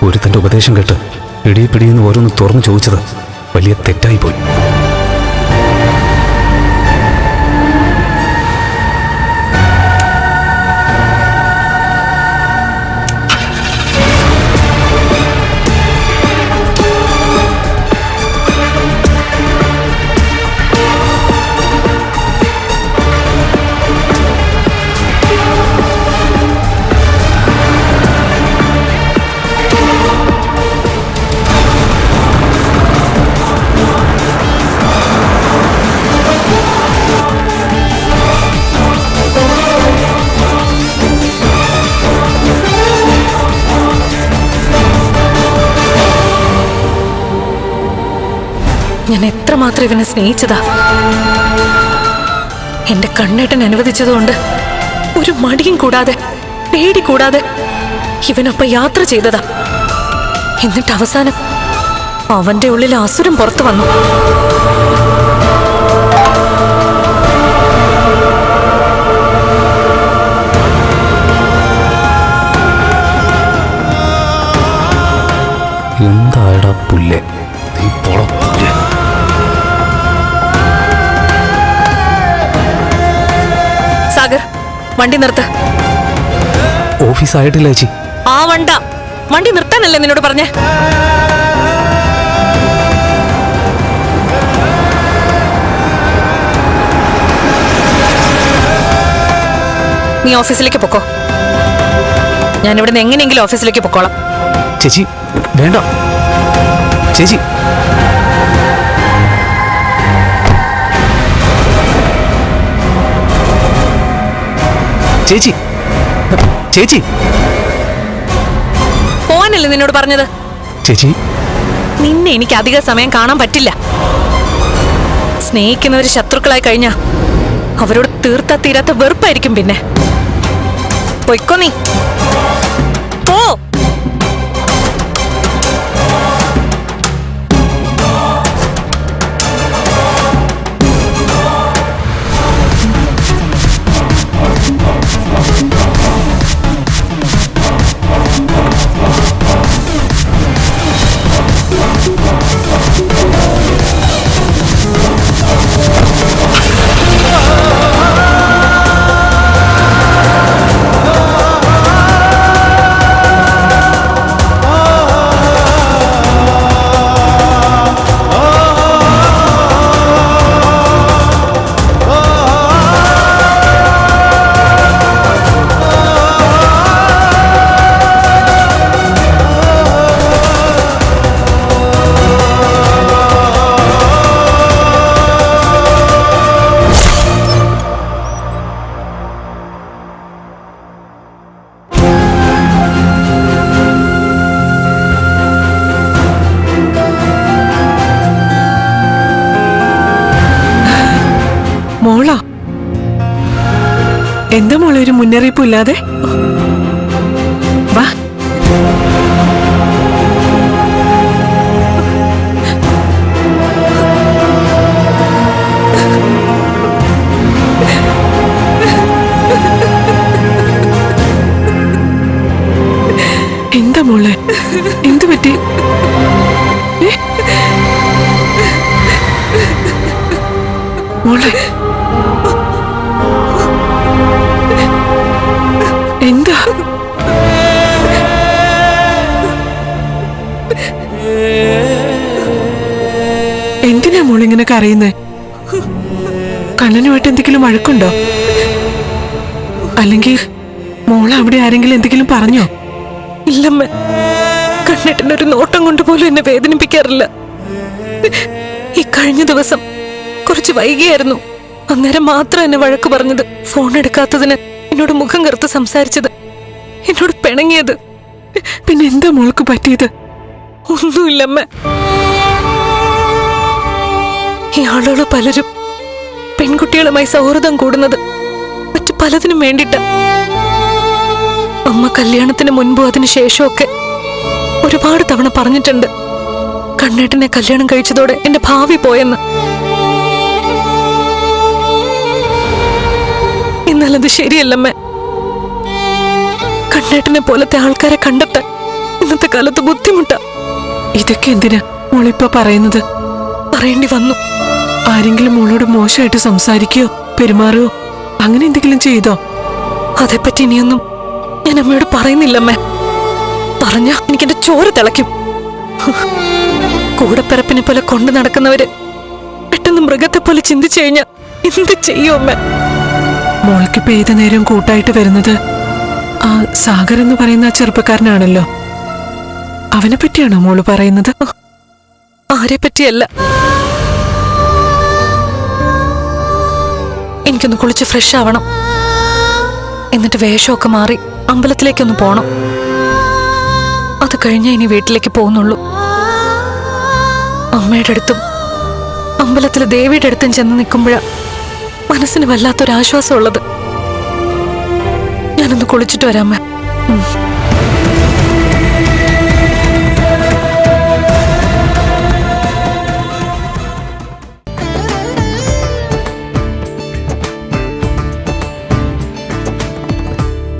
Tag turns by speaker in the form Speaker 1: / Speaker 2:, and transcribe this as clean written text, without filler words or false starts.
Speaker 1: ഒരുത്തൻ്റെ ഉപദേശം കേട്ട് പിടിയെന്ന് ഓരോന്ന് തുറന്നു ചോദിച്ചത് വലിയ തെറ്റായിപ്പോയി.
Speaker 2: ഞാൻ എത്രമാത്രം ഇവനെ സ്നേഹിച്ചതാ. എന്റെ കണ്ണേട്ടൻ അനുവദിച്ചതുകൊണ്ട് ഒരു മടിയും കൂടാതെ പേടി കൂടാതെ ഇവനൊപ്പം യാത്ര ചെയ്തതാ. എന്നിട്ട് അവസാനം അവന്റെ ഉള്ളിൽ അസുരം പുറത്തു വന്നു.
Speaker 1: എന്തായടാ പുല്ലേ, നീ പോള പുല്ലേ.
Speaker 2: സാഗർ, വണ്ടി നിർത്ത്.
Speaker 1: ഓഫീസായിട്ടില്ല ചേച്ചി.
Speaker 2: ആ വണ്ടി നിർത്താനല്ലേ നിന്നോട് പറഞ്ഞേ? നീ ഓഫീസിലേക്ക് പൊക്കോ. ഞാൻ ഇവിടുന്ന് എങ്ങനെയെങ്കിലും ഓഫീസിലേക്ക് പൊക്കോളാം.
Speaker 1: ചേച്ചി വേണ്ട ചേച്ചി. ചേച്ചി ചേച്ചി
Speaker 2: പോവാനല്ലേ നിന്നോട് പറഞ്ഞത്?
Speaker 1: ചേച്ചി,
Speaker 2: നിന്നെ എനിക്ക് അധിക സമയം കാണാൻ പറ്റില്ല. സ്നേഹിക്കുന്നവര് ശത്രുക്കളായി കഴിഞ്ഞാ അവരോട് തീർത്താ തീരാത്ത വെറുപ്പായിരിക്കും. പിന്നെ പൊയ്ക്കോ, നീ പോ.
Speaker 3: മോളോ? എന്താ മോളെ ഒരു മുന്നറിയിപ്പും ഇല്ലാതെ? വാ. എന്താ മോളെ, എന്തു പറ്റി? മോളെ എന്താ? എന്തിനാ മോളിങ്ങനെ കരയുന്നേ? കണ്ണനുമായിട്ട് എന്തെങ്കിലും വഴക്കുണ്ടോ? അല്ലെങ്കിൽ മോളെ അവിടെ ആരെങ്കിലും എന്തെങ്കിലും പറഞ്ഞോ?
Speaker 2: ഇല്ലമ്മ, കണ്ണേട്ടൻ്റെ ഒരു നോട്ടം കൊണ്ട് പോലും എന്നെ വേദനിപ്പിക്കാറില്ല. ഈ കഴിഞ്ഞ ദിവസം കുറച്ച് വൈകിയായിരുന്നു. അന്നേരം മാത്രം എന്നെ വഴക്ക് പറഞ്ഞത്. ഫോൺ എടുക്കാത്തതിന് എന്നോട് മുഖം കറുത്ത് സംസാരിച്ചത്, എന്നോട് പിണങ്ങിയത്.
Speaker 3: പിന്നെ എന്താ മോൾക്ക് പറ്റിയത്?
Speaker 2: ഒന്നുമില്ലമ്മ. ഈ ആളുകൾ പലരും പെൺകുട്ടികളുമായി സൗഹൃദം കൂടുന്നത് മറ്റു പലതിനും വേണ്ടിട്ട്. അമ്മ കല്യാണത്തിന് മുൻപും അതിനു ശേഷമൊക്കെ ഒരുപാട് തവണ പറഞ്ഞിട്ടുണ്ട്, കണ്ണേട്ടനെ കല്യാണം കഴിച്ചതോടെ എന്റെ ഭാവി പോയെന്ന്. എന്നാൽ അത് ശരിയല്ലമ്മ. കണ്ണേട്ടനെ പോലത്തെ ആൾക്കാരെ കണ്ടെത്താൻ ഇന്നത്തെ കാലത്ത് ബുദ്ധിമുട്ടാ.
Speaker 3: ഇതൊക്കെ എന്തിനാ മോളിപ്പോ പറയുന്നത്?
Speaker 2: പറയേണ്ടി വന്നു.
Speaker 3: ആരെങ്കിലും മോളോട് മോശമായിട്ട് സംസാരിക്കുകയോ പെരുമാറുകയോ അങ്ങനെ എന്തെങ്കിലും ചെയ്തോ?
Speaker 2: അതേപ്പറ്റി ഇനിയൊന്നും ഞാൻ അമ്മയോട് പറയുന്നില്ലമ്മേ. പറഞ്ഞ എനിക്കെന്റെ ചോര തിളയ്ക്കും. കൂടപ്പിറപ്പിനെ പോലെ കൊണ്ടു നടക്കുന്നവര് പെട്ടെന്ന് മൃഗത്തെ പോലെ ചിന്തിച്ചു കഴിഞ്ഞാ എന്ത് ചെയ്യും അമ്മ?
Speaker 3: മോൾക്കിപ്പോ ഏത് നേരം കൂട്ടായിട്ട് വരുന്നത് ആ സാഗർ എന്ന് പറയുന്ന ആ ചെറുപ്പക്കാരനാണല്ലോ. അവനെ പറ്റിയാണോ മോള് പറയുന്നത്?
Speaker 2: ആരെ പറ്റിയല്ല. എനിക്കൊന്ന് കുളിച്ച് ഫ്രഷ് ആവണം. എന്നിട്ട് വേഷമൊക്കെ മാറി അമ്പലത്തിലേക്കൊന്ന് പോണം. അത് കഴിഞ്ഞേ ഇനി വീട്ടിലേക്ക് പോകുന്നുള്ളൂ. അമ്മയുടെ അടുത്തും അമ്പലത്തിലെ ദേവിയുടെ അടുത്തും ചെന്ന് നിൽക്കുമ്പോഴാ മനസ്സിന് വല്ലാത്തൊരാശ്വാസം ഉള്ളത്. ഞാനൊന്ന് കുളിച്ചിട്ട് വരാമേ.